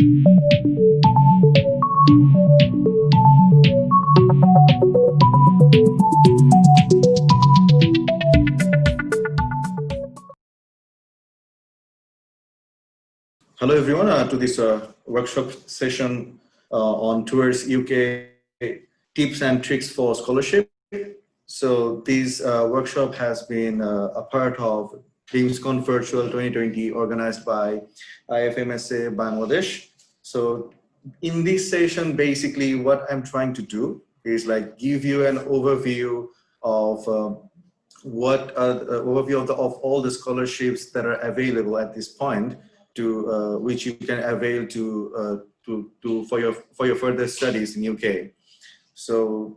Hello everyone to this workshop session on Towards UK Tips and Tricks for Scholarship. So this workshop has been a part of BIMSSCON Virtual 2020 organized by IFMSA Bangladesh. So in this session, basically what I'm trying to do is like give you an overview of of all the scholarships that are available at this point, to which you can avail for your further studies in UK. So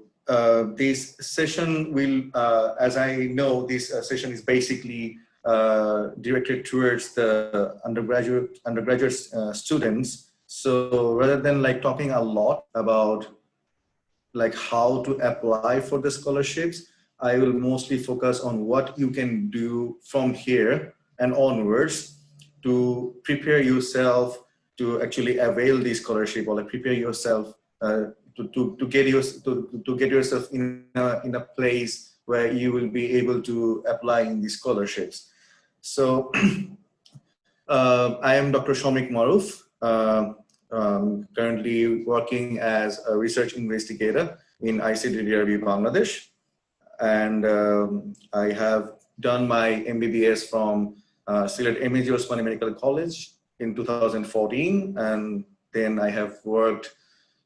this session will, as I know, this session is basically directed towards the undergraduate students. So rather than like talking a lot about like how to apply for the scholarships, I will mostly focus on what you can do from here and onwards to prepare yourself to actually avail the scholarship, or like prepare yourself to get yourself in a place where you will be able to apply in these scholarships. So I am Dr. Shomik Maruf, currently working as a research investigator in ICDDR B Bangladesh, and I have done my MBBS from Sylhet MAG Osmani Medical College in 2014, and then I have worked.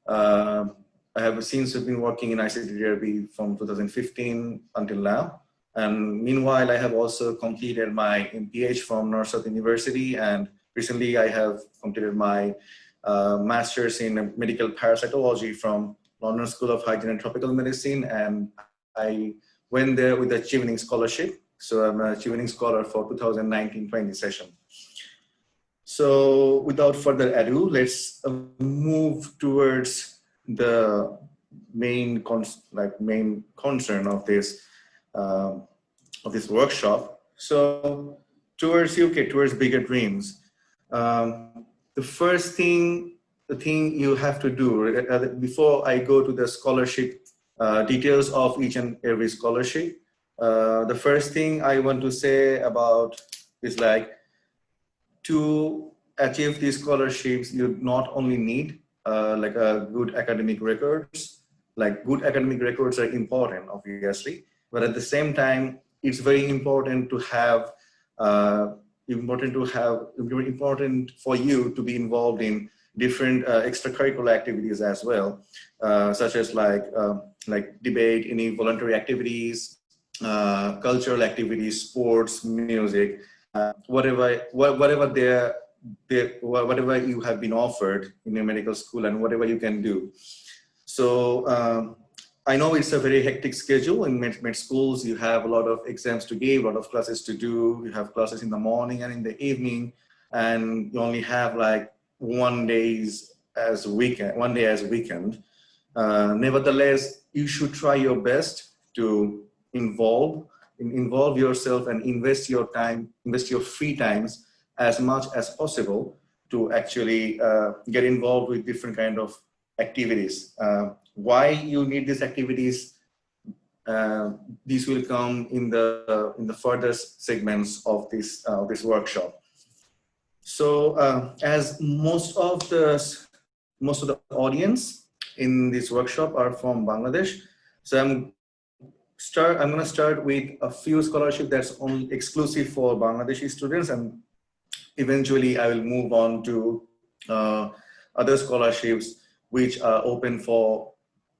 I have since been working in ICDDR B from 2015 until now. And meanwhile, I have also completed my MPH from North South University, and recently I have completed my master's in medical parasitology from London School of Hygiene and Tropical Medicine, and I went there with a Chevening scholarship. So I'm a Chevening scholar for 2019-20 session. So without further ado, let's move towards the main concern of this workshop. So towards UK, towards bigger dreams. The first thing, the thing you have to do before I go to the scholarship details of each and every scholarship, the first thing I want to say about is like, to achieve these scholarships, you not only need like a good academic records. Like good academic records are important, obviously, but at the same time, it's very important to have important for you to be involved in different extracurricular activities as well, such as like debate, any voluntary activities, cultural activities, sports, music, whatever you have been offered in your medical school and whatever you can do. So I know it's a very hectic schedule in med schools. You have a lot of exams to give, a lot of classes to do. You have classes in the morning and in the evening, and you only have like one day as weekend. Nevertheless, you should try your best to involve yourself and invest your time, invest your free times as much as possible to actually get involved with different kind of activities. Why you need these activities? These will come in the further segments of this workshop. So as most of the audience in this workshop are from Bangladesh, so I'm going to start with a few scholarships that's only exclusive for Bangladeshi students, and eventually I will move on to other scholarships which are open for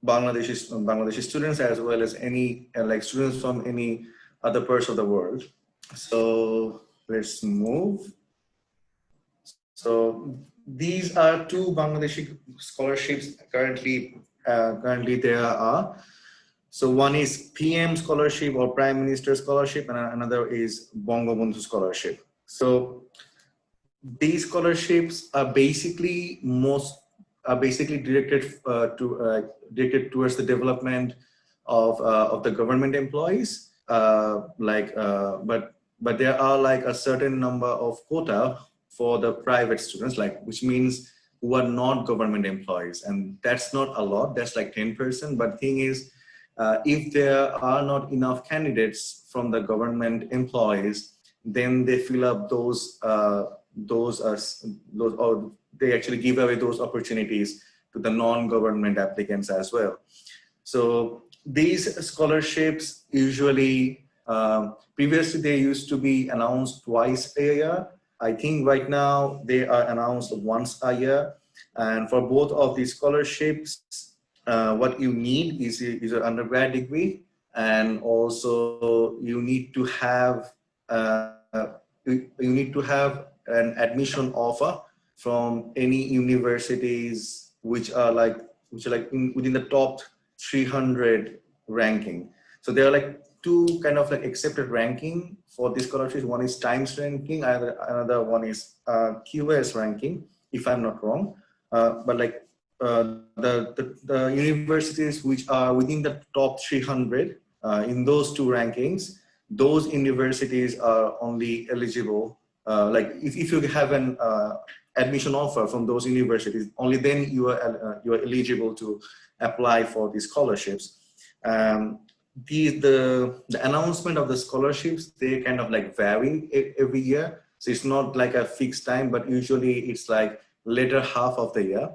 Bangladeshi students, as well as any like students from any other parts of the world. So let's move. So these are two Bangladeshi scholarships currently there are. So one is PM scholarship or Prime Minister scholarship, and another is Bangabandhu scholarship. So these scholarships are basically directed directed towards the development of the government employees. But there are like a certain number of quota for the private students, like, which means who are not government employees, and that's not a lot, that's like 10%. But thing is, if there are not enough candidates from the government employees, then they fill up those or they actually give away those opportunities to the non-government applicants as well. So these scholarships usually, previously they used to be announced twice a year. I think right now they are announced once a year. And for both of these scholarships, what you need is an undergrad degree, and also you need to have an admission offer from any universities which are within the top 300 ranking. So there are like two kind of like accepted ranking for these scholarships. One is Times ranking, another one is QS ranking, if I'm not wrong. But like the universities which are within the top 300 in those two rankings, those universities are only eligible. Like if you have an admission offer from those universities, only then you are eligible to apply for these scholarships. The announcement of the scholarships, they kind of like vary every year. So it's not like a fixed time, but usually it's like later half of the year,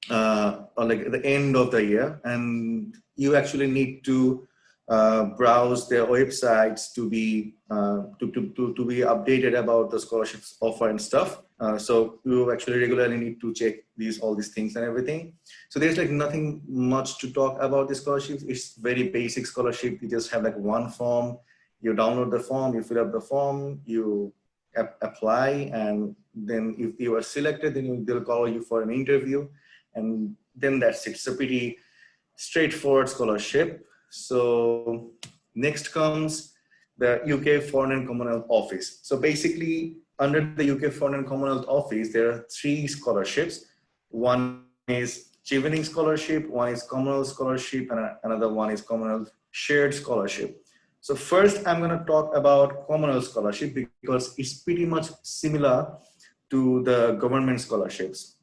or like at the end of the year. And you actually need to browse their websites to be updated about the scholarships offer and stuff. So you actually regularly need to check all these things and everything. So there's like nothing much to talk about the scholarships. It's very basic scholarship. You just have like one form. You download the form, you fill up the form, you apply, and then if you are selected, then they'll call you for an interview, and then that's it. It's a pretty straightforward scholarship. So next comes the UK Foreign and Commonwealth Office. So basically, under the UK Foreign and Commonwealth Office, there are 3 scholarships. One is Chevening Scholarship, one is Commonwealth Scholarship, and another one is Commonwealth Shared Scholarship. So first, I'm going to talk about Commonwealth Scholarship because it's pretty much similar to the government scholarships.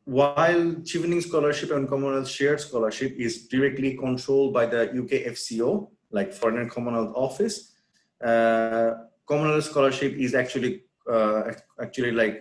While Chevening Scholarship and Commonwealth Shared Scholarship is directly controlled by the UK FCO, like Foreign and Commonwealth Office, Commonwealth Scholarship is actually like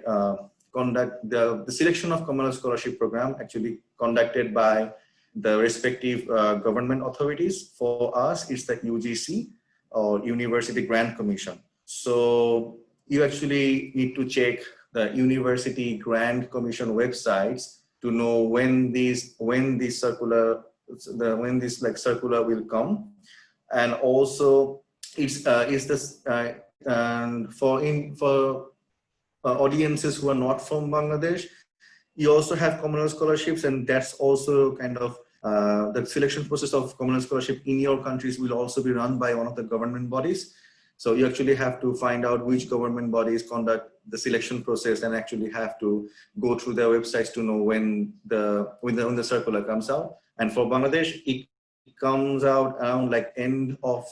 the selection of Commonwealth Scholarship program actually conducted by the respective government authorities. For us, it's the UGC, or University Grant Commission. So you actually need to check the University Grant Commission websites to know when this circular will come, and also and for audiences who are not from Bangladesh, you also have Commonwealth scholarships, and that's also kind of the selection process of Commonwealth scholarship in your countries will also be run by one of the government bodies. So you actually have to find out which government bodies conduct the selection process, and actually have to go through their websites to know when the circular comes out. And for Bangladesh, it comes out around like end of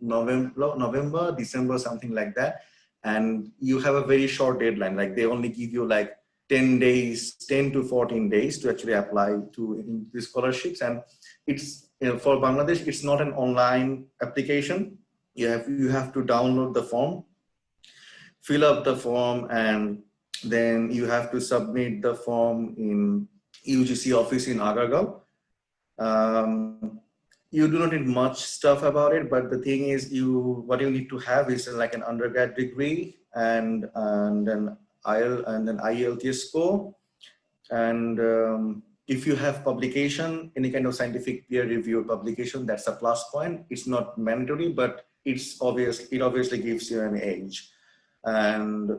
November, December, something like that. And you have a very short deadline. Like they only give you like 10 to 14 days to actually apply to these scholarships. And it's, for Bangladesh, it's not an online application. You have to download the form, fill up the form, and then you have to submit the form in UGC office in Agargaon. You do not need much stuff about it, but the thing is, what you need to have is like an undergrad degree and then IELTS score, and if you have publication, any kind of scientific peer-reviewed publication, that's a plus point. It's not mandatory, but it obviously gives you an edge. And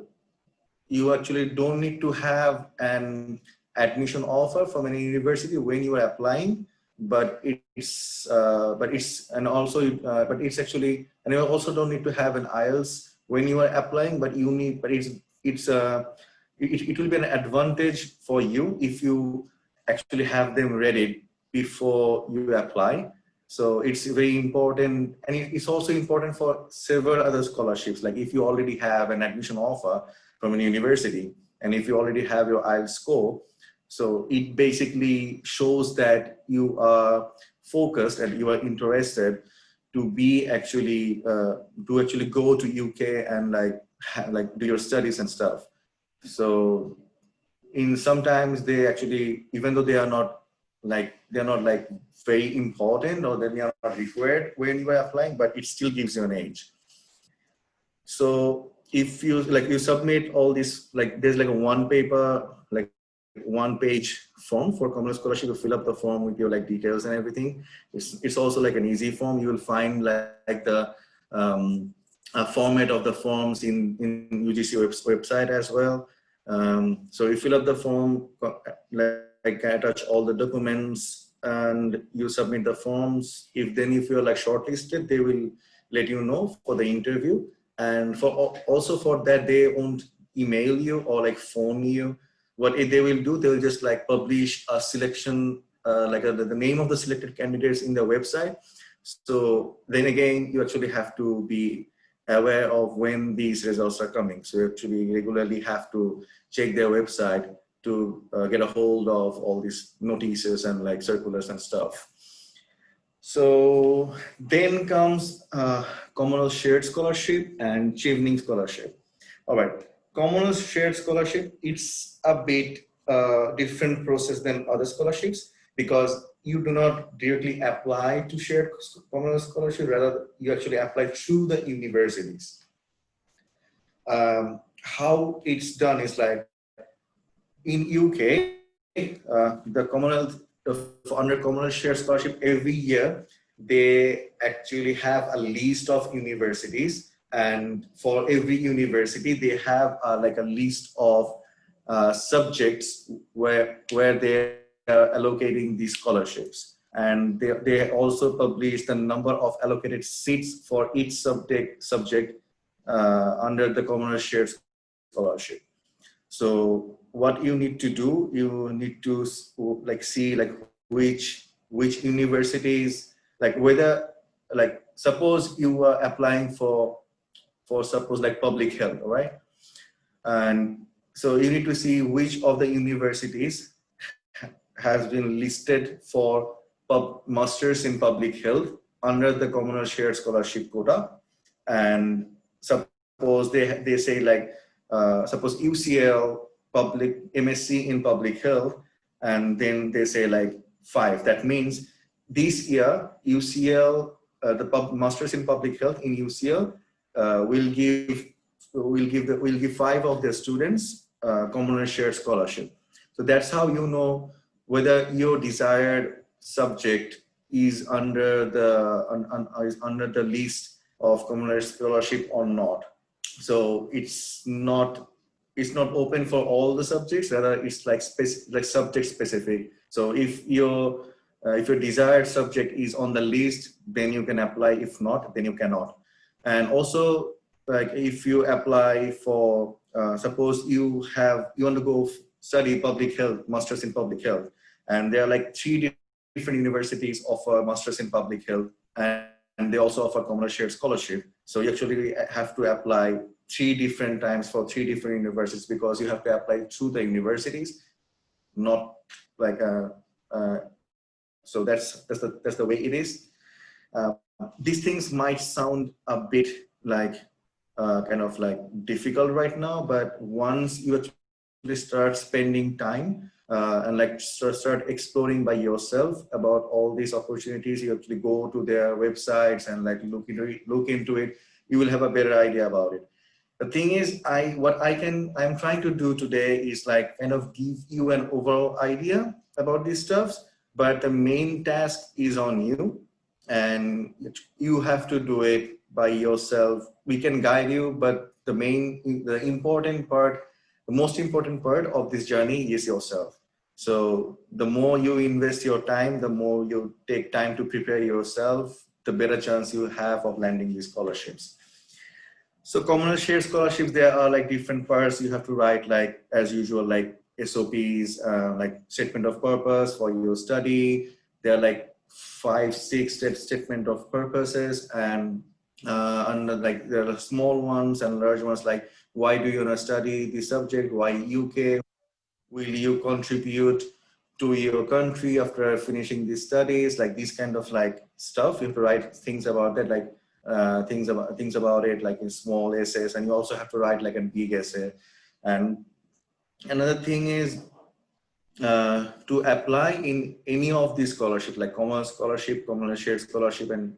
you actually don't need to have an admission offer from any university when you are applying, but you also don't need to have an IELTS when you are applying, but it will be an advantage for you if you actually have them ready before you apply. So it's very important, and it's also important for several other scholarships. Like if you already have an admission offer from a university. And if you already have your IELTS score, so it basically shows that you are focused and you are interested to be actually go to UK and like do your studies and stuff. So in sometimes they actually, even though they're not like very important or they are not required when you are applying, but it still gives you an edge. So if you you submit all this, like there's like a one page form for Commonwealth Scholarship. You fill up the form with your like details and everything. It's also like an easy form. You will find like the format of the forms in UGC website as well. So you fill up the form, like attach all the documents, and you submit the forms. If you're like shortlisted, they will let you know for the interview. And also for that, they won't email you or like phone you. What they will do, they will just like publish a selection, the name of the selected candidates in the website. So then again, you actually have to be aware of when these results are coming. So you actually regularly have to check their website to get a hold of all these notices and like circulars and stuff. So then comes Commonwealth Shared Scholarship and Chevening Scholarship. All right, Commonwealth Shared Scholarship, it's a bit different process than other scholarships because you do not directly apply to Shared Commonwealth Scholarship, rather you actually apply through the universities. How it's done is like in UK, the Commonwealth, under Commonwealth Shared Scholarship, every year they actually have a list of universities, and for every university they have like a list of subjects where they are allocating these scholarships, and they also publish the number of allocated seats for each subject under the Commonwealth Shared Scholarship. So what you need to do, you need to like see like which universities, like whether, like suppose you are applying for suppose like public health, all right? And so you need to see which of the universities has been listed for masters in public health under the Commonwealth Shared Scholarship quota. And suppose they say like, suppose UCL public MSc in public health, and then they say like 5. That means this year UCL, the masters in public health in UCL will give 5 of their students Commonwealth Shared Scholarship. So that's how you know whether your desired subject is under the list of Commonwealth Scholarship or not. So it's not open for all the subjects, rather it's like subject specific. So if your desired subject is on the list, then you can apply. If not, then you cannot. And also, like if you apply for, suppose you want to go study public health, masters in public health, and there are like 3 different universities offer masters in public health, and they also offer Commonwealth Shared Scholarship. So you actually have to apply 3 different times for 3 different universities, because you have to apply through the universities, not like so that's the way it is. These things might sound a bit like kind of like difficult right now, but once you actually start spending time and like start exploring by yourself about all these opportunities, you actually go to their websites and like look into it, you will have a better idea about it. The thing is, I'm trying to do today is like kind of give you an overall idea about these stuffs, but the main task is on you, and you have to do it by yourself. We can guide you, but the most important part of this journey is yourself. So the more you invest your time, the more you take time to prepare yourself, the better chance you have of landing these scholarships. So Commonwealth Shared Scholarships, there are like different parts you have to write, like as usual, like SOPs, like statement of purpose for your study. There are like 5-6 statement of purposes, and like there are small ones and large ones, like why do you want to study this subject, why UK, will you contribute to your country after finishing these studies, like these kind of like stuff. You have to write things about that, like things about it, like in small essays, and you also have to write like a big essay. And another thing is to apply in any of these scholarships, like Commerce Scholarship, Commonwealth Shared Scholarship, and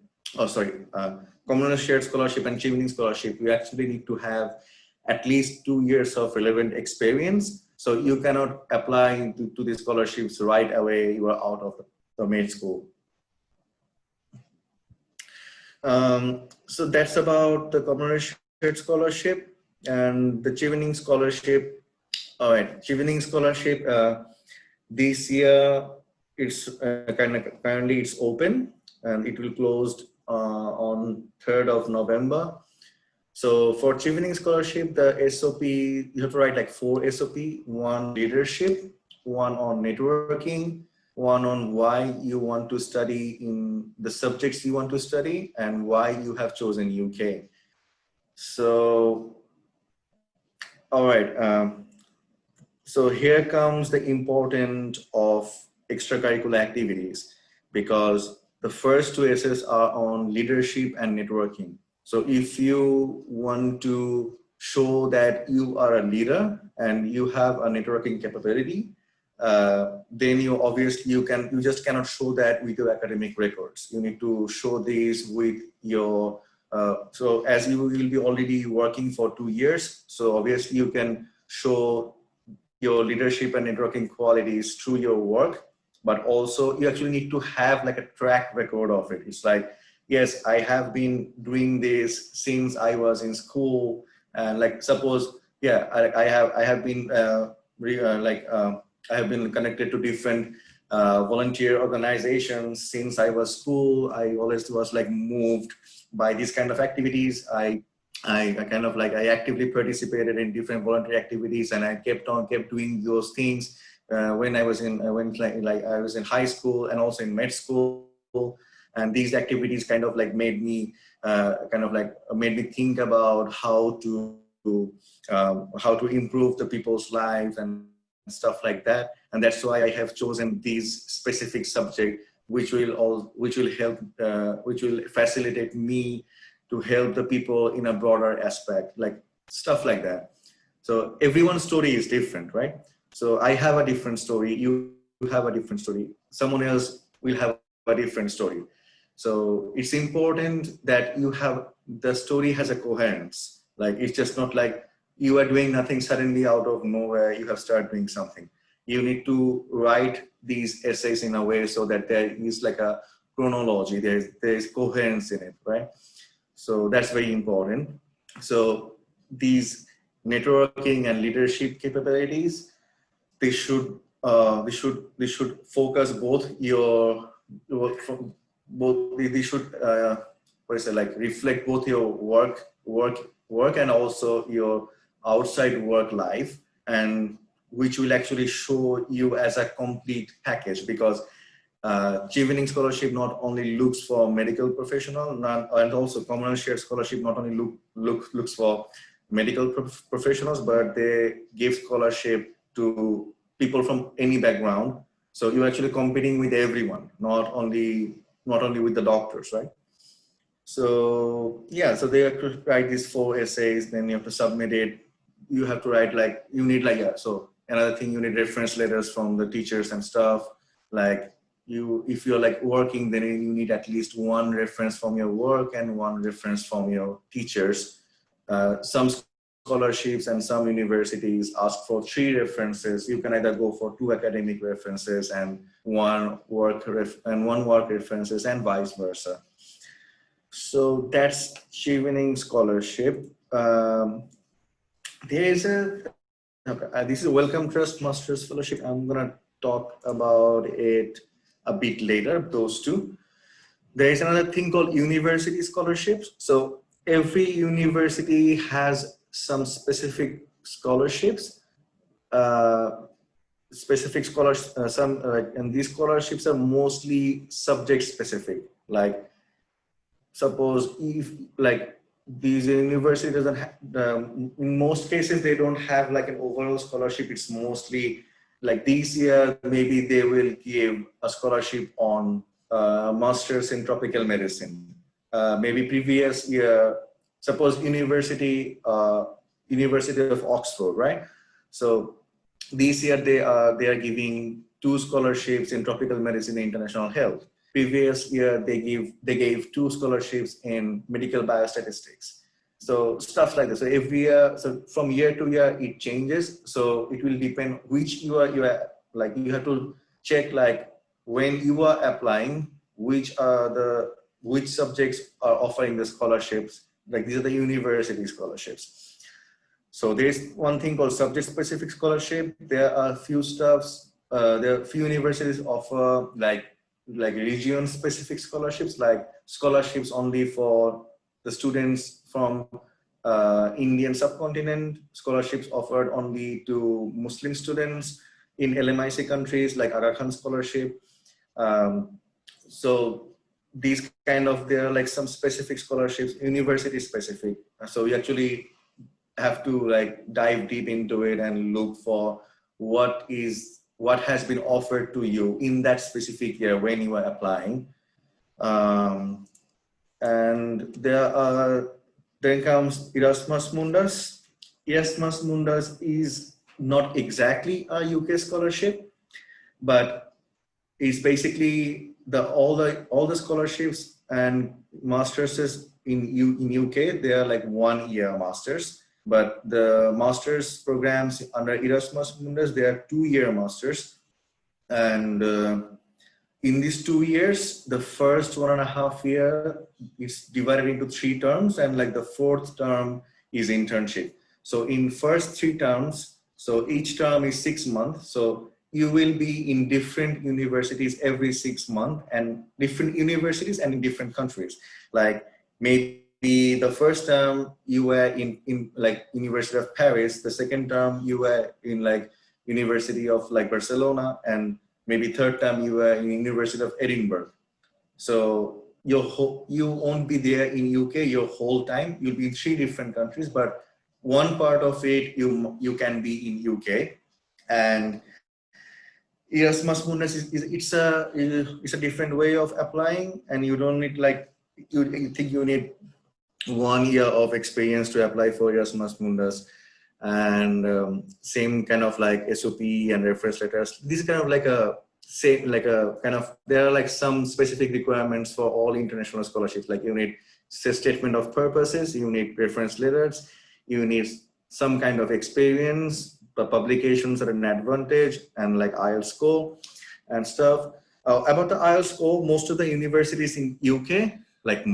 Commonwealth Shared Scholarship and Chevening Scholarship, you actually need to have at least 2 years of relevant experience. So you cannot apply to these scholarships right away. You are out of the med school. So that's about the Commonwealth Shared Scholarship and the Chevening Scholarship. All right, Chevening Scholarship. This year, it's currently it's open, and it will close on 3rd of November. So for Chevening Scholarship, the SOP, you have to write like 4 SOP, 1 leadership, 1 on networking, 1 on why you want to study in the subjects you want to study, and why you have chosen UK. So, all right. So here comes the importance of extracurricular activities, because the first 2 essays are on leadership and networking. So if you want to show that you are a leader and you have a networking capability, then you just cannot show that with your academic records. You need to show this with your, so as you will be already working for 2 years, so obviously you can show your leadership and networking qualities through your work, but also you actually need to have like a track record of it. It's like, yes, I have been doing this since I was in school, and like suppose, yeah, I have been I have been connected to different volunteer organizations since I was school. I always was like moved by these kind of activities. I actively participated in different voluntary activities, and I kept doing those things when I was in I was in high school and also in med school. And these activities kind of like made me think about how to improve the people's lives and stuff like that. And that's why I have chosen these specific subject, which will facilitate me to help the people in a broader aspect, like stuff like that. So everyone's story is different, right? So I have a different story, you have a different story, someone else will have a different story. So it's important that the story has a coherence. Like it's just not like you are doing nothing, suddenly out of nowhere you have started doing something. You need to write these essays in a way so that there is like a chronology, there is coherence in it, right? So that's very important. So these networking and leadership capabilities, they should focus both they should reflect both your work and also your outside work life, and which will actually show you as a complete package, because Chevening Scholarship not only looks for medical professional, and also Commonwealth Shared Scholarship not only looks for medical professionals, but they give scholarship to people from any background. So you're actually competing with everyone, not only with the doctors, right? So yeah, so they have to write these 4 essays, then you have to submit it. You have to write so another thing, you need reference letters from the teachers and stuff. Like if you're like working, then you need at least 1 reference from your work and 1 reference from your teachers. Some scholarships and some universities ask for 3 references. You can either go for 2 academic references and 1 work references, and vice versa. So that's Chevening Scholarship. There is this is a Wellcome Trust Master's Fellowship. I'm gonna talk about it a bit later, those 2. There is another thing called university scholarships. So every university has some specific scholarships, and these scholarships are mostly subject specific. Like suppose if these university doesn't have, in most cases, they don't have like an overall scholarship. It's mostly like this year, maybe they will give a scholarship on masters in tropical medicine. Maybe previous year, suppose University of Oxford, right? So this year they are giving 2 scholarships in tropical medicine and international health. Previous year they gave 2 scholarships in medical biostatistics. So stuff like this. So every year, so from year to year it changes. So it will depend which you are like, you have to check like when you are applying, which subjects are offering the scholarships. Like these are the university scholarships. So there's one thing called subject-specific scholarship. There are few stuffs. There are few universities offer like region-specific scholarships, like scholarships only for the students from Indian subcontinent, scholarships offered only to Muslim students in LMIC countries, like Aga Khan scholarship. So these kind of, there are like some specific scholarships, university specific. So we actually have to like dive deep into it and look for what has been offered to you in that specific year when you are applying. And then comes Erasmus Mundus. Erasmus Mundus is not exactly a UK scholarship, but it's basically all the scholarships and masters in UK. They are like 1 year masters. But the master's programs under Erasmus Mundus, they are 2-year masters. And in these 2 years, the first 1.5 year is divided into 3 terms, and like the 4th term is internship. So in first 3 terms, so each term is 6 months. So you will be in different universities every 6 months, and different universities and in different countries. Like maybe the first term you were in like University of Paris, the second term you were in like University of like Barcelona, and maybe third term you were in University of Edinburgh. So you won't be there in UK your whole time. You'll be in 3 different countries, but one part of it you can be in UK. And Erasmus Mundus it's a different way of applying, and you don't need like you think you need 1 year of experience to apply for Erasmus Mundus, and same kind of like SOP and reference letters. This is kind of like there are like some specific requirements for all international scholarships. Like you need statement of purposes, you need reference letters, you need some kind of experience, the publications are an advantage, and like IELTS score and stuff. About the IELTS score, most of the universities in UK, like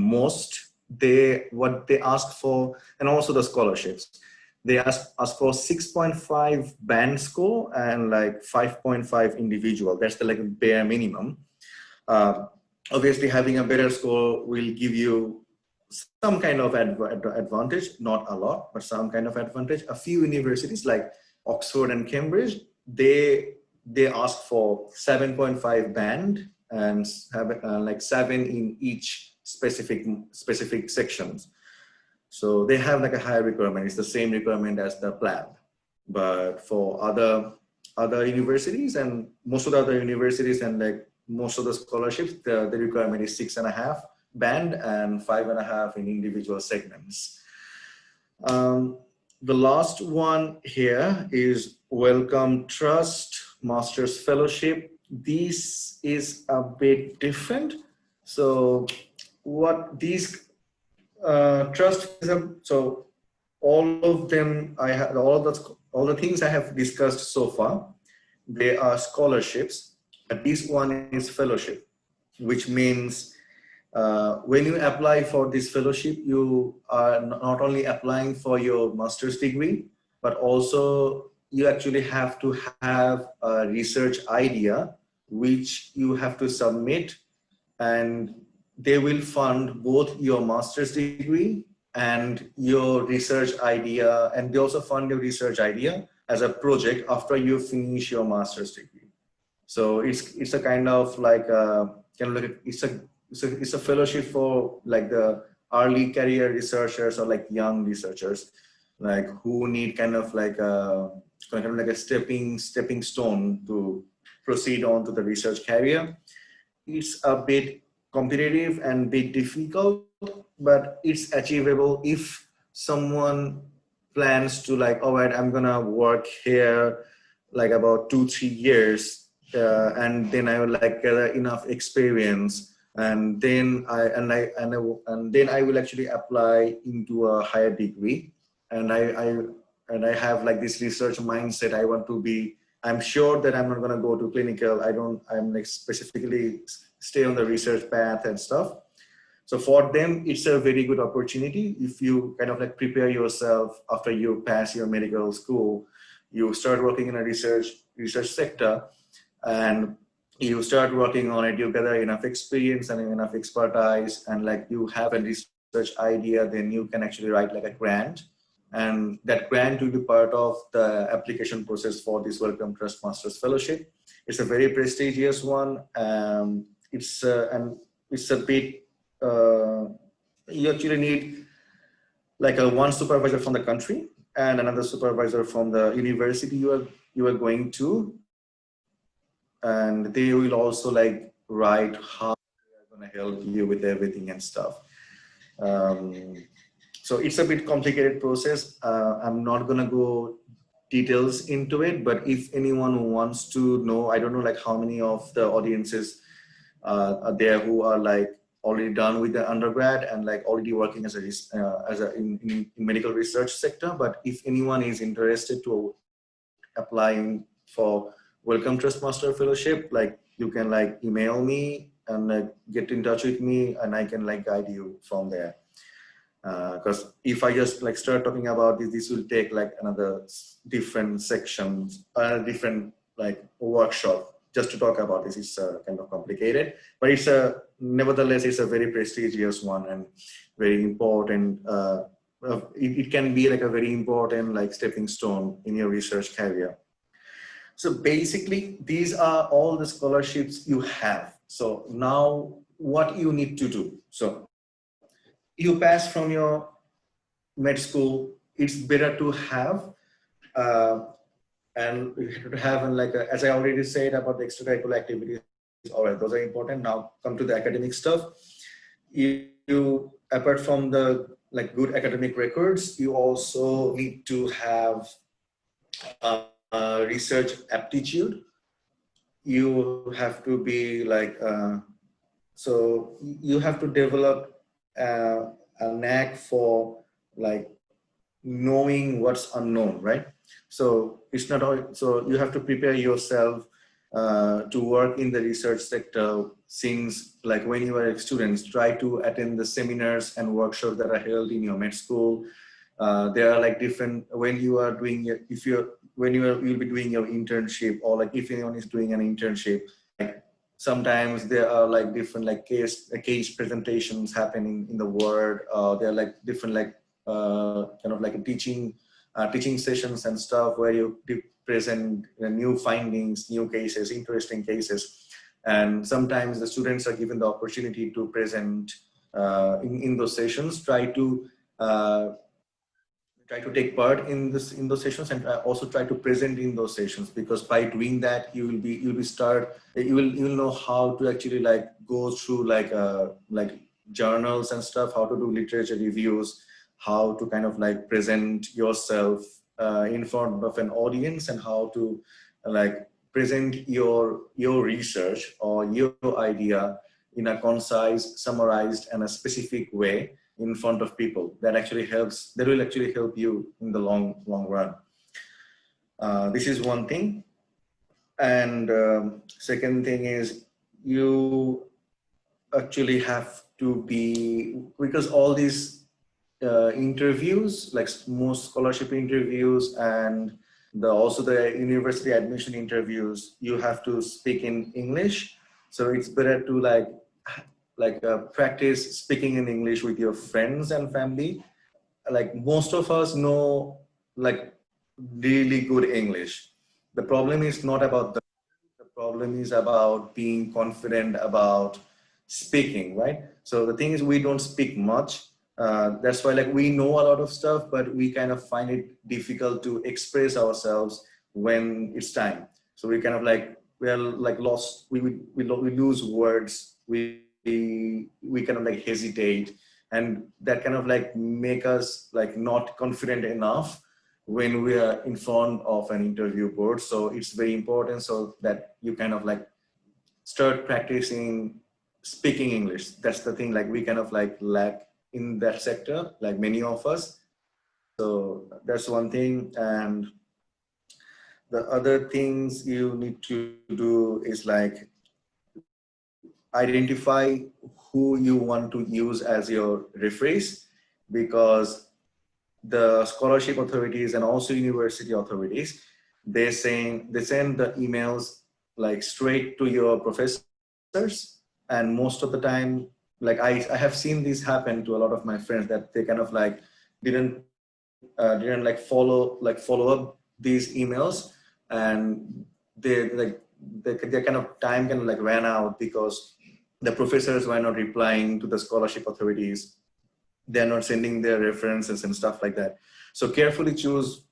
what they ask for, and also the scholarships, they ask for 6.5 band score and like 5.5 individual. That's the like bare minimum. Obviously having a better score will give you some kind of advantage, not a lot, but some kind of advantage. A few universities like Oxford and Cambridge, they ask for 7.5 band and have like 7 in each specific sections. So they have like a higher requirement. It's the same requirement as the plan. But for other universities, and most of the other universities and like most of the scholarships, the requirement is 6.5 band and 5.5 in individual segments. The last one here is Wellcome Trust Master's Fellowship. This is a bit different. So what these trust, so all of them, all the things I have discussed so far, they are scholarships, but this one is fellowship, which means when you apply for this fellowship, you are not only applying for your master's degree, but also you actually have to have a research idea, which you have to submit, and they will fund both your master's degree and your research idea, and they also fund your research idea as a project after you finish your master's degree. So it's a kind of like it's a fellowship for like the early career researchers or like young researchers, like who need kind of like a stepping stone to proceed on to the research career. It's a bit competitive and bit difficult, but it's achievable if someone plans to like, all right, I'm gonna work here like about 2-3 years, and then I will like gather enough experience, and then I will actually apply into a higher degree, and I have like this research mindset. I want to be. I'm sure that I'm not going to go to clinical. I'm like specifically stay on the research path and stuff. So for them, it's a very good opportunity. If you kind of like prepare yourself after you pass your medical school, you start working in a research sector, and you start working on it, you gather enough experience and enough expertise, and like you have a research idea, then you can actually write like a grant. And that grant will be part of the application process for this Wellcome Trust Masters Fellowship. It's a very prestigious one. It's a bit, you actually need like one supervisor from the country and another supervisor from the university you are going to, and they will also like write how they're going to help you with everything and stuff. So it's a bit complicated process. I'm not going to go details into it, but if anyone wants to know, I don't know like how many of the audiences are there who are like already done with the undergrad and like already working as in medical research sector. But if anyone is interested to applying for Wellcome Trust Master Fellowship, like you can like email me and like get in touch with me, and I can like guide you from there. Because if I just like start talking about this will take like another different sections, different like workshop just to talk about this. It's kind of complicated, but it's nevertheless it's a very prestigious one and very important. It can be like a very important like stepping stone in your research career. So basically, these are all the scholarships you have. So now what you need to do. So you pass from your med school, it's better to have, and to have like, as I already said about the extracurricular activities, all right, those are important. Now come to the academic stuff. You apart from the like good academic records, you also need to have research aptitude. You have to be like, so you have to develop a knack for like knowing what's unknown, right? So it's not all, so you have to prepare yourself to work in the research sector since like when you are students. Try to attend the seminars and workshops that are held in your med school. There are like different, when you are doing, you'll be doing your internship, or like if anyone is doing an internship, like sometimes there are like different like case presentations happening in the Word. There are like different like kind of like teaching sessions and stuff where you present new findings, new cases, interesting cases. And sometimes the students are given the opportunity to present in those sessions. Try to take part in those sessions, and also try to present in those sessions, because by doing that you will know how to actually like go through like journals and stuff, how to do literature reviews, how to kind of like present yourself in front of an audience, and how to like present your research or your idea in a concise, summarized, and a specific way in front of people. That will actually help you in the long run. This is one thing. And second thing is, you actually have to be, because all these interviews, like most scholarship interviews and also the university admission interviews, you have to speak in English. So it's better to practice speaking in English with your friends and family. Like most of us know like really good English. The problem is not about the problem is about being confident about speaking, right? So the thing is, we don't speak much, That's why like we know a lot of stuff, but we kind of find it difficult to express ourselves when it's time. So we kind of like, we're like lost, we lose words, we kind of like hesitate, and that kind of like make us like not confident enough when we are in front of an interview board. So it's very important so that you kind of like start practicing speaking English. That's the thing, like we kind of like lack in that sector, like many of us. So that's one thing. And the other things you need to do is like identify who you want to use as your referees, because the scholarship authorities and also university authorities, they send the emails like straight to your professors. And most of the time, like I have seen this happen to a lot of my friends, that they kind of like didn't like follow up these emails, and they like their kind of time kind of like ran out because the professors were not replying to the scholarship authorities. They're not sending their references and stuff like that. So carefully choose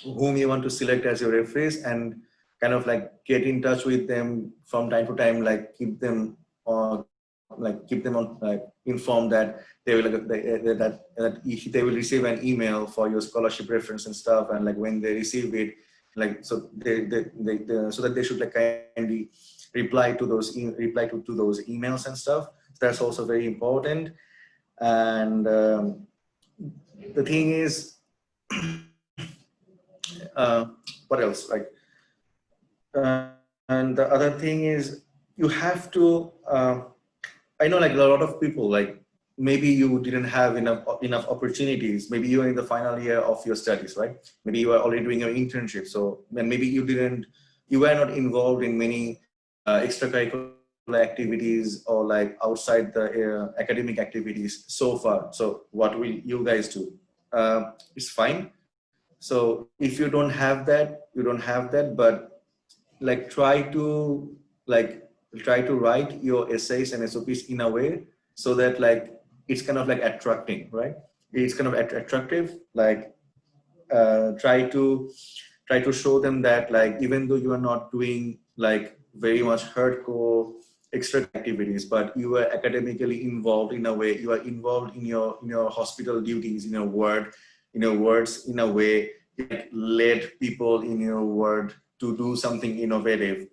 whom you want to select as your referees, and kind of like get in touch with them from time to time, like keep them on, like informed that they will that they will receive an email for your scholarship reference and stuff. And like when they receive it, like so they so that they should like kindly reply to those to those emails and stuff. That's also very important. And the thing is, what else? Like, and the other thing is, you have to. I know, like a lot of people, like maybe you didn't have enough opportunities. Maybe you're in the final year of your studies, right? Maybe you are already doing your internship. So, and maybe you were not involved in many extracurricular activities or like outside the academic activities so far. So what will you guys do? It's fine. So if you don't have that, you don't have that, but like try to write your essays and SOPs in a way so that like it's kind of like attracting, right? It's kind of attractive. Like try to show them that like even though you are not doing like very much hardcore extra activities, but you are academically involved in a way. You are involved in your hospital duties, in your words, in a way, like led people in your ward to do something innovative.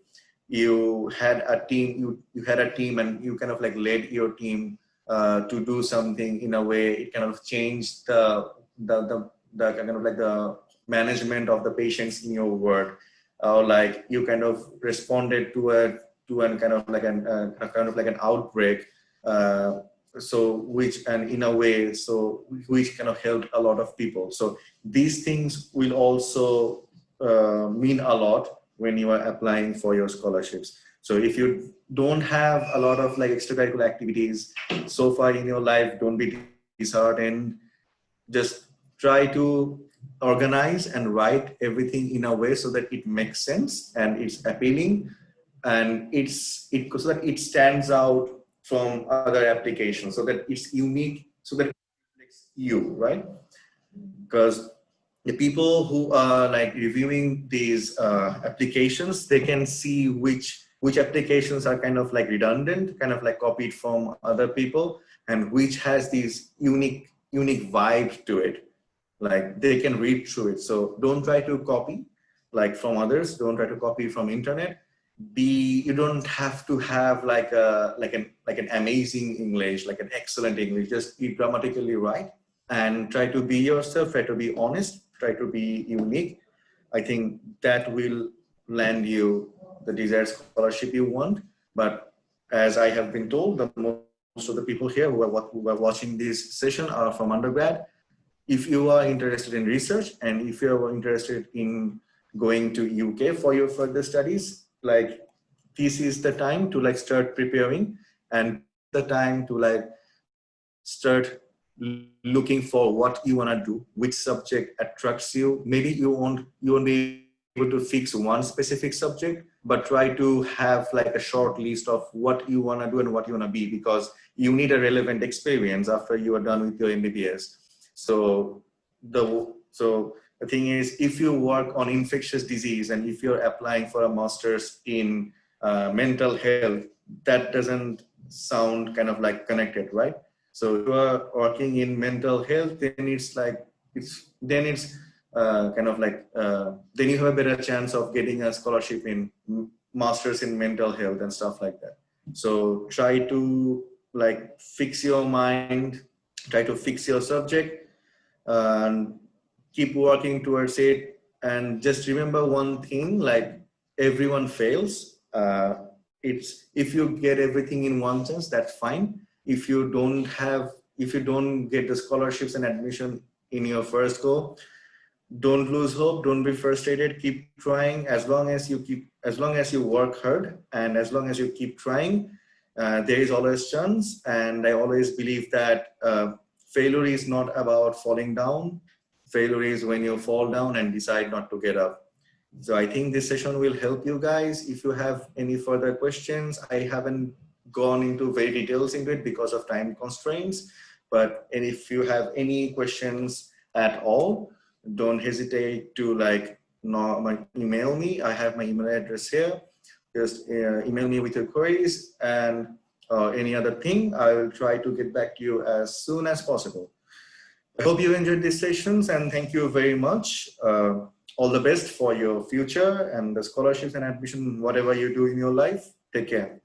You had a team, you had a team, and you kind of like led your team to do something in a way. It kind of changed the kind of like the management of the patients in your ward, or like you kind of responded to an kind of like an outbreak. So which, and in a way, so which kind of helped a lot of people. So these things will also mean a lot when you are applying for your scholarships. So if you don't have a lot of like extracurricular activities so far in your life, don't be disheartened. Just try to organize and write everything in a way so that it makes sense and it's appealing, and so that it stands out from other applications, so that it's unique, so that it reflects you, right? Because the people who are like reviewing these applications, they can see which applications are kind of like redundant, kind of like copied from other people, and which has these unique vibe to it. Like they can read through it. So don't try to copy like from others. Don't try to copy from internet. You don't have to have like an amazing English, like an excellent English. Just be grammatically right and try to be yourself. Try to be honest. Try to be unique. I think that will land you the desired scholarship you want. But as I have been told, most of the people here who are watching this session are from undergrad. If you are interested in research, and if you are interested in going to UK for your further studies, like this is the time to like start preparing, and the time to like start looking for what you want to do, which subject attracts you. Maybe you won't be able to fix one specific subject, but try to have like a short list of what you want to do and what you want to be, because you need a relevant experience after you are done with your MBBS. So the thing is, if you work on infectious disease and if you're applying for a master's in mental health, that doesn't sound kind of like connected, right? So if you are working in mental health, then it's like, then you have a better chance of getting a scholarship in masters in mental health and stuff like that. So try to like fix your mind, try to fix your subject, and keep working towards it. And just remember one thing, like everyone fails. It's, if you get everything in one chance, that's fine. If you don't get the scholarships and admission in your first go, don't lose hope, don't be frustrated, keep trying. As long as you work hard and as long as you keep trying, there is always chance. And I always believe that failure is not about falling down. Failure is when you fall down and decide not to get up. So I think this session will help you guys. If you have any further questions, I haven't gone into very details into it because of time constraints, but if you have any questions at all, don't hesitate to email me. I have my email address here. Just email me with your queries and any other thing. I will try to get back to you as soon as possible. I hope you enjoyed these sessions, and thank you very much. All the best for your future and the scholarships and admission, whatever you do in your life. Take care.